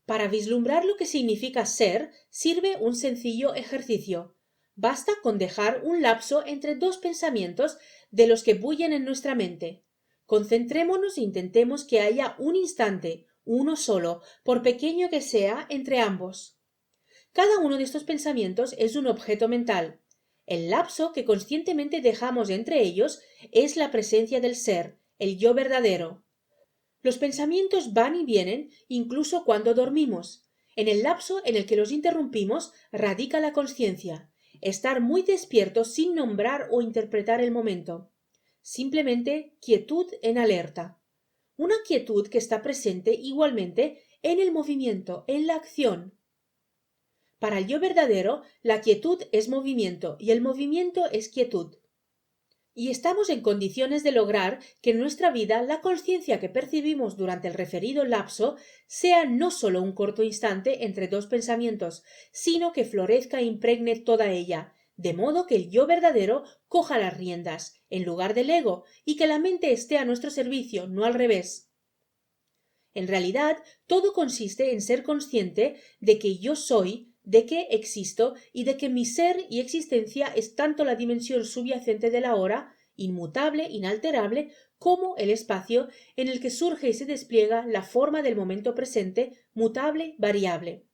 Speaker 1: Para vislumbrar lo que significa ser, sirve un sencillo ejercicio. Basta con dejar un lapso entre dos pensamientos de los que bullen en nuestra mente. Concentrémonos e intentemos que haya un instante, uno solo, por pequeño que sea, entre ambos. Cada uno de estos pensamientos es un objeto mental. El lapso que conscientemente dejamos entre ellos es la presencia del ser, el yo verdadero. Los pensamientos van y vienen incluso cuando dormimos. En el lapso en el que los interrumpimos radica la conciencia, estar muy despierto sin nombrar o interpretar el momento. Simplemente quietud en alerta. Una quietud que está presente igualmente en el movimiento, en la acción. Para el yo verdadero, la quietud es movimiento y el movimiento es quietud. Y estamos en condiciones de lograr que en nuestra vida la conciencia que percibimos durante el referido lapso sea no sólo un corto instante entre dos pensamientos, sino que florezca e impregne toda ella, de modo que el yo verdadero coja las riendas, en lugar del ego, y que la mente esté a nuestro servicio, no al revés. En realidad, todo consiste en ser consciente de que yo soy, de que existo y de que mi ser y existencia es tanto la dimensión subyacente de la hora, inmutable, inalterable, como el espacio en el que surge y se despliega la forma del momento presente, mutable, variable.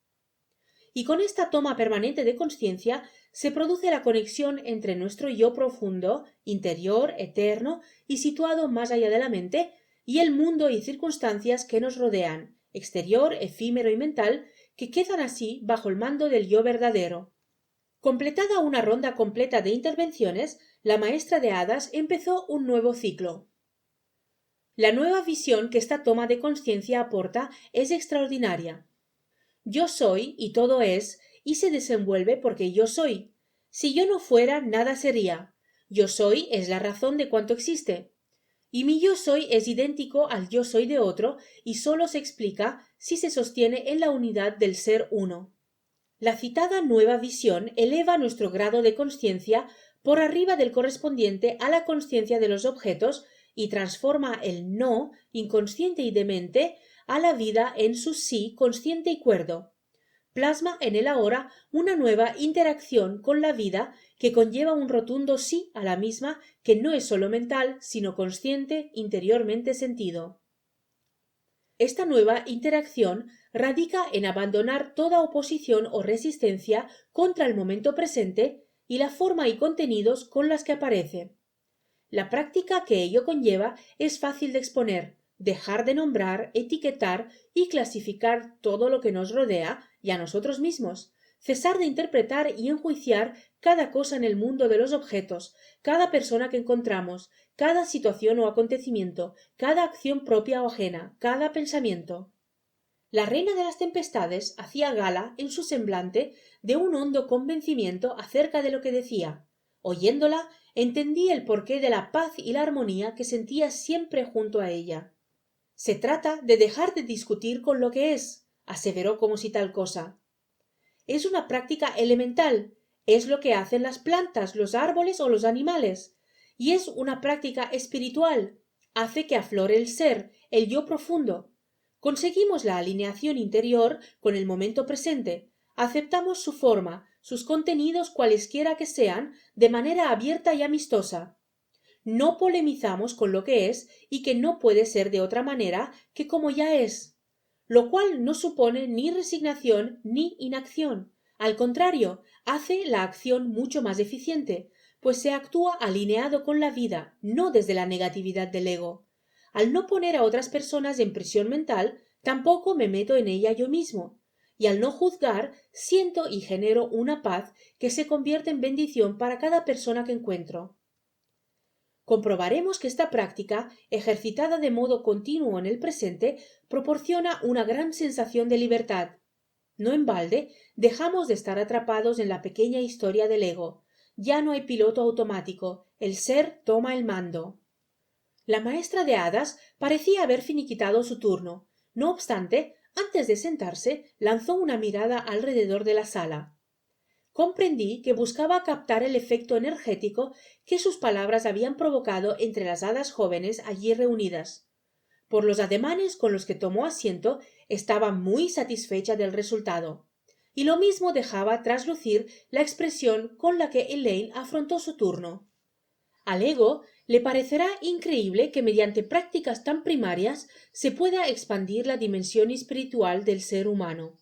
Speaker 1: y con esta toma permanente de conciencia se produce la conexión entre nuestro yo profundo, interior, eterno y situado más allá de la mente, y el mundo y circunstancias que nos rodean, exterior, efímero y mental, que quedan así bajo el mando del yo verdadero. Completada una ronda completa de intervenciones, la maestra de hadas empezó un nuevo ciclo. La nueva visión que esta toma de conciencia aporta es extraordinaria. Yo soy y todo es, y se desenvuelve porque yo soy. Si yo no fuera, nada sería. Yo soy es la razón de cuanto existe. Y mi yo soy es idéntico al yo soy de otro y sólo se explica si se sostiene en la unidad del ser uno. La citada nueva visión eleva nuestro grado de conciencia por arriba del correspondiente a la conciencia de los objetos y transforma el no, inconsciente y demente, a la vida en su sí consciente y cuerdo. Plasma en el ahora una nueva interacción con la vida que conlleva un rotundo sí a la misma que no es sólo mental, sino consciente, interiormente sentido. Esta nueva interacción radica en abandonar toda oposición o resistencia contra el momento presente y la forma y contenidos con las que aparece. La práctica que ello conlleva es fácil de exponer, dejar de nombrar, etiquetar y clasificar todo lo que nos rodea y a nosotros mismos, cesar de interpretar y enjuiciar cada cosa en el mundo de los objetos, cada persona que encontramos, cada situación o acontecimiento, cada acción propia o ajena, cada pensamiento. La reina de las tempestades hacía gala en su semblante de un hondo convencimiento acerca de lo que decía. Oyéndola, entendí el porqué de la paz y la armonía que sentía siempre junto a ella. Se trata de dejar de discutir con lo que es, aseveró como si tal cosa. Es una práctica elemental, es lo que hacen las plantas, los árboles o los animales, y es una práctica espiritual, hace que aflore el ser, el yo profundo. Conseguimos la alineación interior con el momento presente, aceptamos su forma, sus contenidos cualesquiera que sean, de manera abierta y amistosa. No polemizamos con lo que es y que no puede ser de otra manera que como ya es, lo cual no supone ni resignación ni inacción. Al contrario, hace la acción mucho más eficiente, pues se actúa alineado con la vida, no desde la negatividad del ego. Al no poner a otras personas en prisión mental, tampoco me meto en ella yo mismo, y al no juzgar, siento y genero una paz que se convierte en bendición para cada persona que encuentro. Comprobaremos que esta práctica, ejercitada de modo continuo en el presente, proporciona una gran sensación de libertad. No en balde, dejamos de estar atrapados en la pequeña historia del ego. Ya no hay piloto automático, el ser toma el mando. La maestra de hadas parecía haber finiquitado su turno. No obstante, antes de sentarse, lanzó una mirada alrededor de la sala. Comprendí que buscaba captar el efecto energético que sus palabras habían provocado entre las hadas jóvenes allí reunidas. Por los ademanes con los que tomó asiento, estaba muy satisfecha del resultado. Y lo mismo dejaba traslucir la expresión con la que Elaine afrontó su turno. Al ego le parecerá increíble que mediante prácticas tan primarias se pueda expandir la dimensión espiritual del ser humano.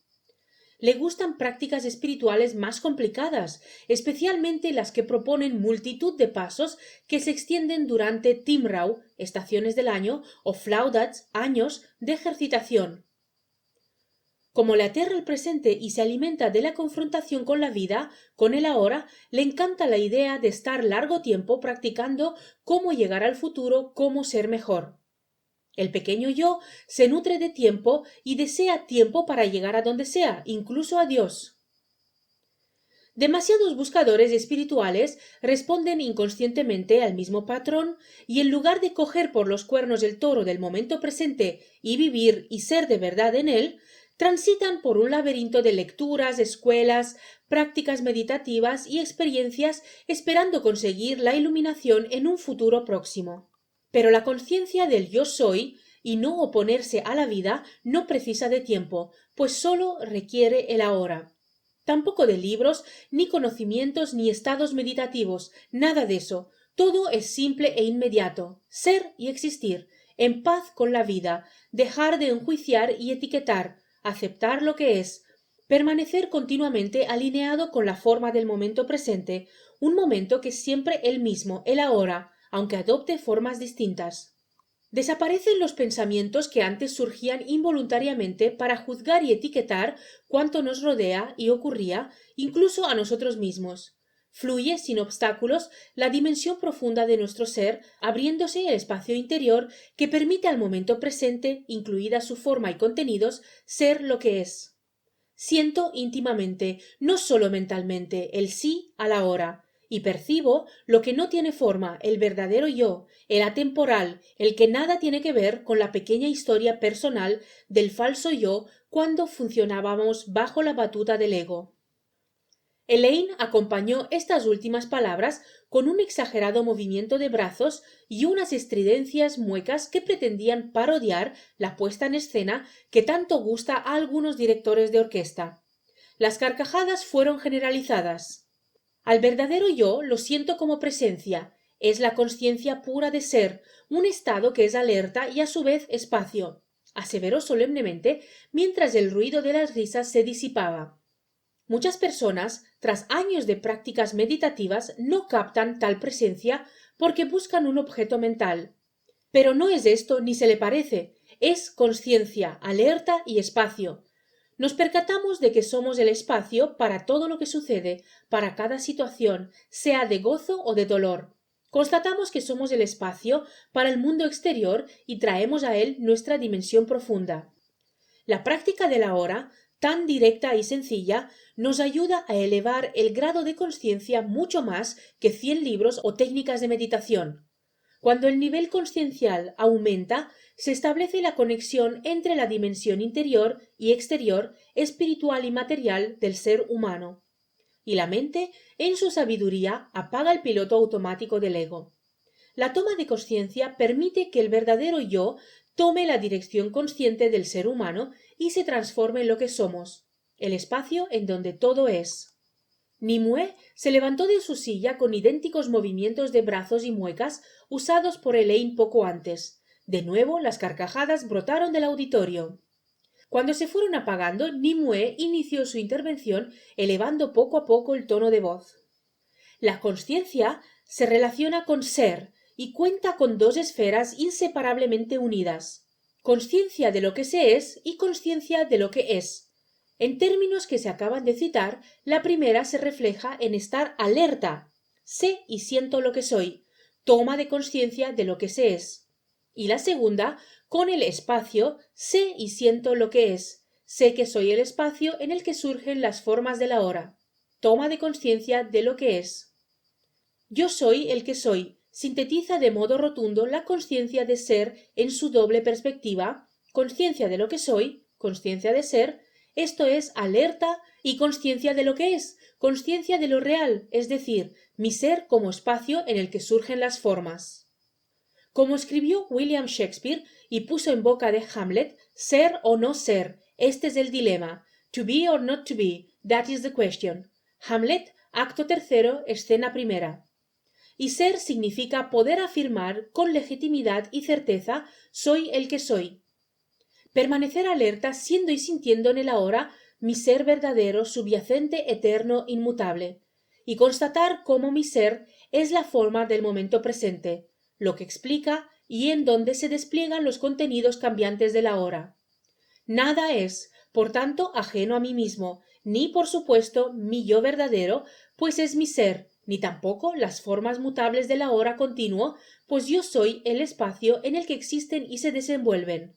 Speaker 1: Le gustan prácticas espirituales más complicadas, especialmente las que proponen multitud de pasos que se extienden durante Timrau, estaciones del año, o Flaudats, años de ejercitación. Como le aterra el presente y se alimenta de la confrontación con la vida, con el ahora, le encanta la idea de estar largo tiempo practicando cómo llegar al futuro, cómo ser mejor. El pequeño yo se nutre de tiempo y desea tiempo para llegar a donde sea, incluso a Dios. Demasiados buscadores espirituales responden inconscientemente al mismo patrón y en lugar de coger por los cuernos el toro del momento presente y vivir y ser de verdad en él, transitan por un laberinto de lecturas, escuelas, prácticas meditativas y experiencias esperando conseguir la iluminación en un futuro próximo. Pero la conciencia del yo soy y no oponerse a la vida no precisa de tiempo, pues sólo requiere el ahora. Tampoco de libros, ni conocimientos, ni estados meditativos, nada de eso. Todo es simple e inmediato, ser y existir, en paz con la vida, dejar de enjuiciar y etiquetar, aceptar lo que es, Permanecer continuamente alineado con la forma del momento presente, un momento que es siempre el mismo, el ahora, aunque adopte formas distintas. Desaparecen los pensamientos que antes surgían involuntariamente para juzgar y etiquetar cuanto nos rodea y ocurría, incluso a nosotros mismos. Fluye sin obstáculos la dimensión profunda de nuestro ser, abriéndose el espacio interior que permite al momento presente, incluida su forma y contenidos, ser lo que es. Siento íntimamente, no solo mentalmente, el sí a la hora, y percibo lo que no tiene forma, el verdadero yo, el atemporal, el que nada tiene que ver con la pequeña historia personal del falso yo cuando funcionábamos bajo la batuta del ego. Elaine acompañó estas últimas palabras con un exagerado movimiento de brazos y unas estridencias muecas que pretendían parodiar la puesta en escena que tanto gusta a algunos directores de orquesta. Las carcajadas fueron generalizadas. Al verdadero yo lo siento como presencia, es la consciencia pura de ser, un estado que es alerta y a su vez espacio, aseveró solemnemente mientras el ruido de las risas se disipaba. Muchas personas, tras años de prácticas meditativas, no captan tal presencia porque buscan un objeto mental. Pero no es esto ni se le parece, es conciencia, alerta y espacio. Nos percatamos de que somos el espacio para todo lo que sucede, para cada situación, sea de gozo o de dolor. Constatamos que somos el espacio para el mundo exterior y traemos a él nuestra dimensión profunda. La práctica de la hora, tan directa y sencilla, nos ayuda a elevar el grado de conciencia mucho más que 100 libros o técnicas de meditación. Cuando el nivel consciencial aumenta, se establece la conexión entre la dimensión interior y exterior, espiritual y material del ser humano. Y la mente, en su sabiduría, apaga el piloto automático del ego. La toma de conciencia permite que el verdadero yo tome la dirección consciente del ser humano y se transforme en lo que somos, el espacio en donde todo es. Nimue se levantó de su silla con idénticos movimientos de brazos y muecas usados por Elaine poco antes. De nuevo las carcajadas brotaron del auditorio. Cuando se fueron apagando, Nimue inició su intervención elevando poco a poco el tono de voz. La consciencia se relaciona con ser y cuenta con dos esferas inseparablemente unidas: consciencia de lo que se es y consciencia de lo que es. En términos que se acaban de citar, la primera se refleja en estar alerta, sé y siento lo que soy, toma de conciencia de lo que se es. Y la segunda, con el espacio, sé y siento lo que es, sé que soy el espacio en el que surgen las formas de la hora, toma de conciencia de lo que es. Yo soy el que soy sintetiza de modo rotundo la conciencia de ser en su doble perspectiva, conciencia de lo que soy, conciencia de ser, esto es alerta, y conciencia de lo que es, conciencia de lo real, es decir, mi ser como espacio en el que surgen las formas. Como escribió William Shakespeare y puso en boca de Hamlet, ser o no ser, este es el dilema, to be or not to be, that is the question. Hamlet, acto tercero, escena primera. Y ser significa poder afirmar con legitimidad y certeza soy el que soy. Permanecer alerta siendo y sintiendo en el ahora mi ser verdadero, subyacente, eterno, inmutable, y constatar cómo mi ser es la forma del momento presente, lo que explica y en donde se despliegan los contenidos cambiantes de la hora. Nada es, por tanto, ajeno a mí mismo, ni, por supuesto, mi yo verdadero, pues es mi ser, ni tampoco las formas mutables de la hora continuo, pues yo soy el espacio en el que existen y se desenvuelven.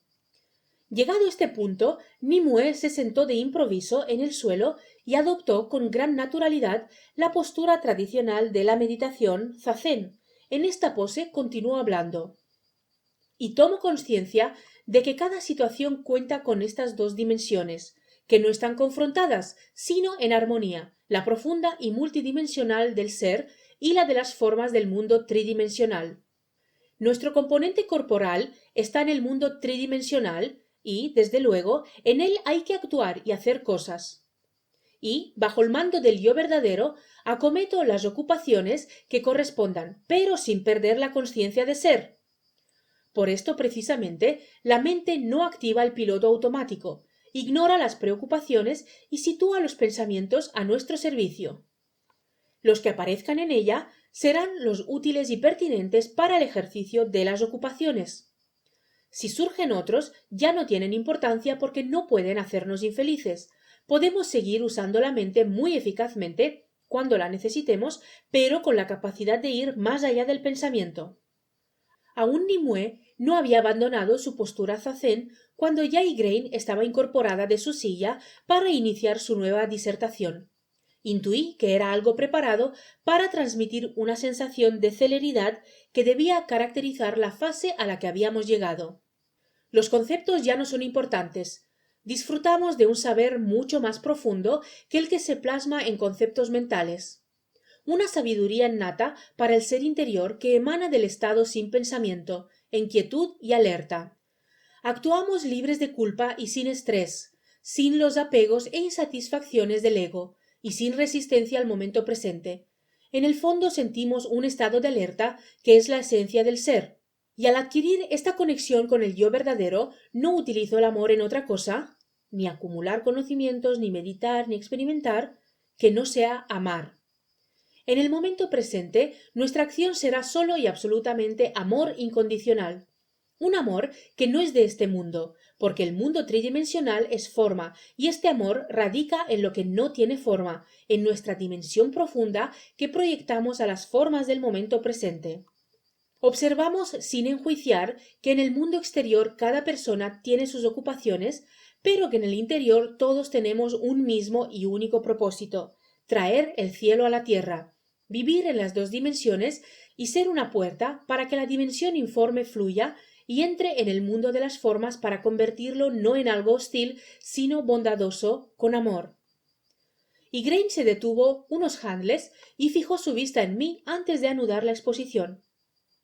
Speaker 1: Llegado este punto, Nimue se sentó de improviso en el suelo y adoptó con gran naturalidad la postura tradicional de la meditación zazen. En esta pose continuó hablando. Y tomo conciencia de que cada situación cuenta con estas dos dimensiones, que no están confrontadas, sino en armonía, la profunda y multidimensional del ser y la de las formas del mundo tridimensional. Nuestro componente corporal está en el mundo tridimensional y, desde luego, en él hay que actuar y hacer cosas. Y, bajo el mando del yo verdadero, acometo las ocupaciones que correspondan, pero sin perder la conciencia de ser. Por esto, precisamente, la mente no activa el piloto automático, ignora las preocupaciones y sitúa los pensamientos a nuestro servicio. Los que aparezcan en ella serán los útiles y pertinentes para el ejercicio de las ocupaciones. Si surgen otros, ya no tienen importancia porque no pueden hacernos infelices. Podemos seguir usando la mente muy eficazmente cuando la necesitemos, pero con la capacidad de ir más allá del pensamiento. Aún Nimue no había abandonado su postura zazen cuando ya Igraine estaba incorporada de su silla para iniciar su nueva disertación. Intuí que era algo preparado para transmitir una sensación de celeridad que debía caracterizar la fase a la que habíamos llegado. Los conceptos ya no son importantes. Disfrutamos de un saber mucho más profundo que el que se plasma en conceptos mentales. Una sabiduría innata para el ser interior que emana del estado sin pensamiento, en quietud y alerta. Actuamos libres de culpa y sin estrés, sin los apegos e insatisfacciones del ego, y sin resistencia al momento presente. En el fondo sentimos un estado de alerta que es la esencia del ser, y al adquirir esta conexión con el yo verdadero, no utilizo el amor en otra cosa, ni acumular conocimientos, ni meditar, ni experimentar, que no sea amar. En el momento presente, nuestra acción será solo y absolutamente amor incondicional. Un amor que no es de este mundo, porque el mundo tridimensional es forma, y este amor radica en lo que no tiene forma, en nuestra dimensión profunda que proyectamos a las formas del momento presente. Observamos sin enjuiciar que en el mundo exterior cada persona tiene sus ocupaciones, pero que en el interior todos tenemos un mismo y único propósito: traer el cielo a la tierra, vivir en las dos dimensiones y ser una puerta para que la dimensión informe fluya y entre en el mundo de las formas para convertirlo no en algo hostil, sino bondadoso, con amor. Igraine se detuvo unos handles y fijó su vista en mí antes de anudar la exposición.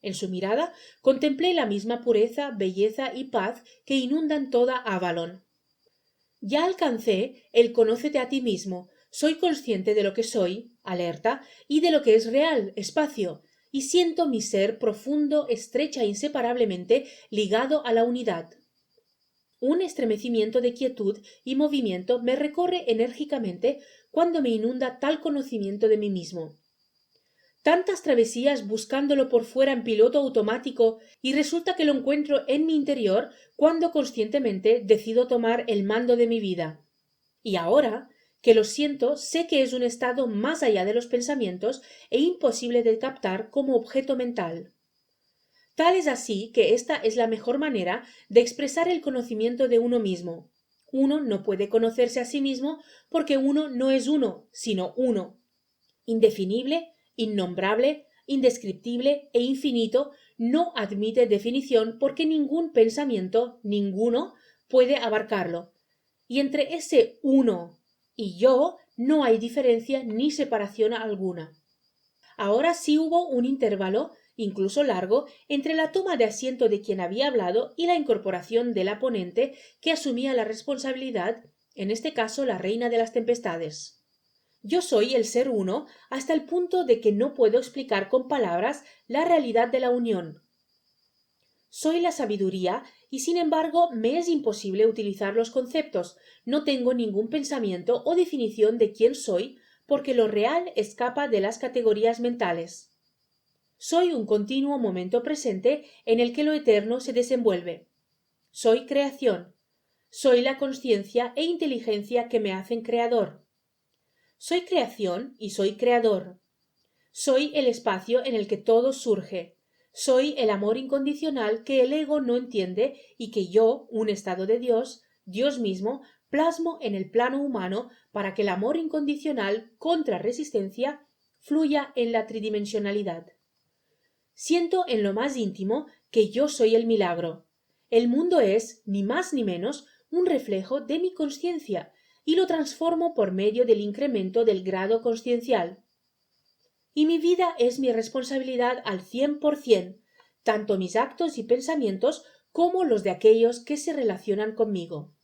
Speaker 1: En su mirada contemplé la misma pureza, belleza y paz que inundan toda Avalon. Ya alcancé el conócete a ti mismo, soy consciente de lo que soy, alerta, y de lo que es real, espacio, y siento mi ser profundo, estrecha e inseparablemente ligado a la unidad. Un estremecimiento de quietud y movimiento me recorre enérgicamente cuando me inunda tal conocimiento de mí mismo. Tantas travesías buscándolo por fuera en piloto automático y resulta que lo encuentro en mi interior cuando conscientemente decido tomar el mando de mi vida. Y ahora que lo siento, sé que es un estado más allá de los pensamientos e imposible de captar como objeto mental. Tal es así que esta es la mejor manera de expresar el conocimiento de uno mismo. Uno no puede conocerse a sí mismo porque uno no es uno, sino uno. Indefinible, innombrable, indescriptible e infinito, no admite definición porque ningún pensamiento, ninguno, puede abarcarlo. Y entre ese uno y yo no hay diferencia ni separación alguna. Ahora sí hubo un intervalo, incluso largo, entre la toma de asiento de quien había hablado y la incorporación de la ponente que asumía la responsabilidad, en este caso la reina de las tempestades. Yo soy el ser uno hasta el punto de que no puedo explicar con palabras la realidad de la unión. Soy la sabiduría y sin embargo me es imposible utilizar los conceptos, no tengo ningún pensamiento o definición de quién soy porque lo real escapa de las categorías mentales. Soy un continuo momento presente en el que lo eterno se desenvuelve. Soy creación. Soy la consciencia e inteligencia que me hacen creador. Soy creación y soy creador. Soy el espacio en el que todo surge. Soy el amor incondicional que el ego no entiende y que yo, un estado de Dios, Dios mismo, plasmo en el plano humano para que el amor incondicional contra resistencia fluya en la tridimensionalidad. Siento en lo más íntimo que yo soy el milagro. El mundo es, ni más ni menos, un reflejo de mi consciencia, y lo transformo por medio del incremento del grado consciencial. Y mi vida es mi responsabilidad al 100%, tanto mis actos y pensamientos como los de aquellos que se relacionan conmigo.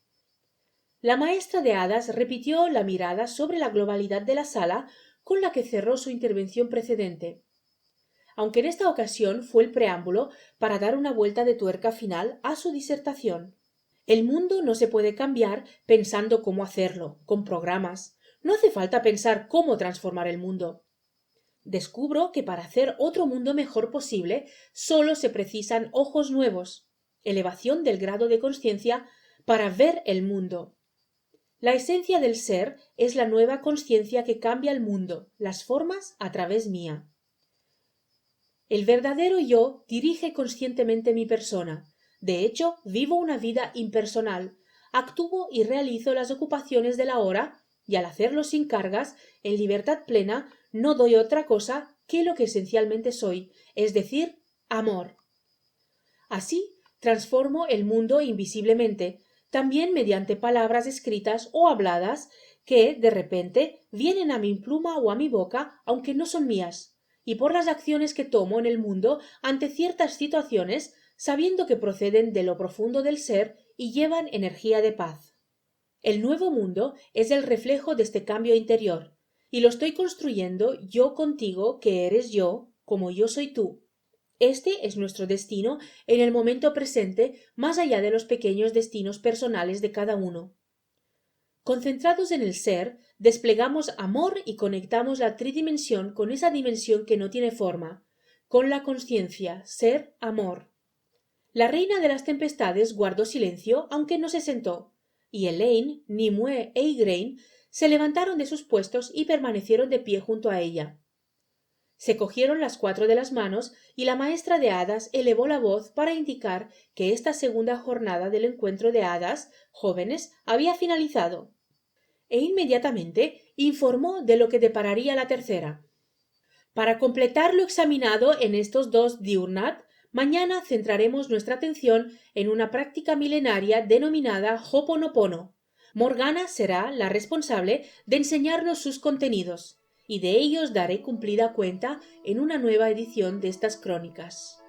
Speaker 1: La maestra de hadas repitió la mirada sobre la globalidad de la sala con la que cerró su intervención precedente, aunque en esta ocasión fue el preámbulo para dar una vuelta de tuerca final a su disertación. El mundo no se puede cambiar pensando cómo hacerlo, con programas. No hace falta pensar cómo transformar el mundo. Descubro que para hacer otro mundo mejor posible solo se precisan ojos nuevos, elevación del grado de conciencia para ver el mundo. La esencia del ser es la nueva conciencia que cambia el mundo, las formas a través mía. El verdadero yo dirige conscientemente mi persona. De hecho, vivo una vida impersonal, actúo y realizo las ocupaciones de la hora, y al hacerlo sin cargas, en libertad plena, no doy otra cosa que lo que esencialmente soy, es decir, amor. Así, transformo el mundo invisiblemente, también mediante palabras escritas o habladas que, de repente, vienen a mi pluma o a mi boca, aunque no son mías, y por las acciones que tomo en el mundo ante ciertas situaciones, sabiendo que proceden de lo profundo del ser y llevan energía de paz. El nuevo mundo es el reflejo de este cambio interior, y lo estoy construyendo yo contigo, que eres yo, como yo soy tú. Este es nuestro destino en el momento presente, más allá de los pequeños destinos personales de cada uno. Concentrados en el ser, desplegamos amor y conectamos la tridimensión con esa dimensión que no tiene forma, con la conciencia, ser, amor. La reina de las tempestades guardó silencio, aunque no se sentó, y Elaine, Nimue e Igraine se levantaron de sus puestos y permanecieron de pie junto a ella. Se cogieron las cuatro de las manos y la maestra de hadas elevó la voz para indicar que esta segunda jornada del encuentro de hadas jóvenes había finalizado, e inmediatamente informó de lo que depararía la tercera. Para completar lo examinado en estos dos diurnat, mañana centraremos nuestra atención en una práctica milenaria denominada Ho'oponopono. Morgana será la responsable de enseñarnos sus contenidos, y de ellos daré cumplida cuenta en una nueva edición de estas crónicas.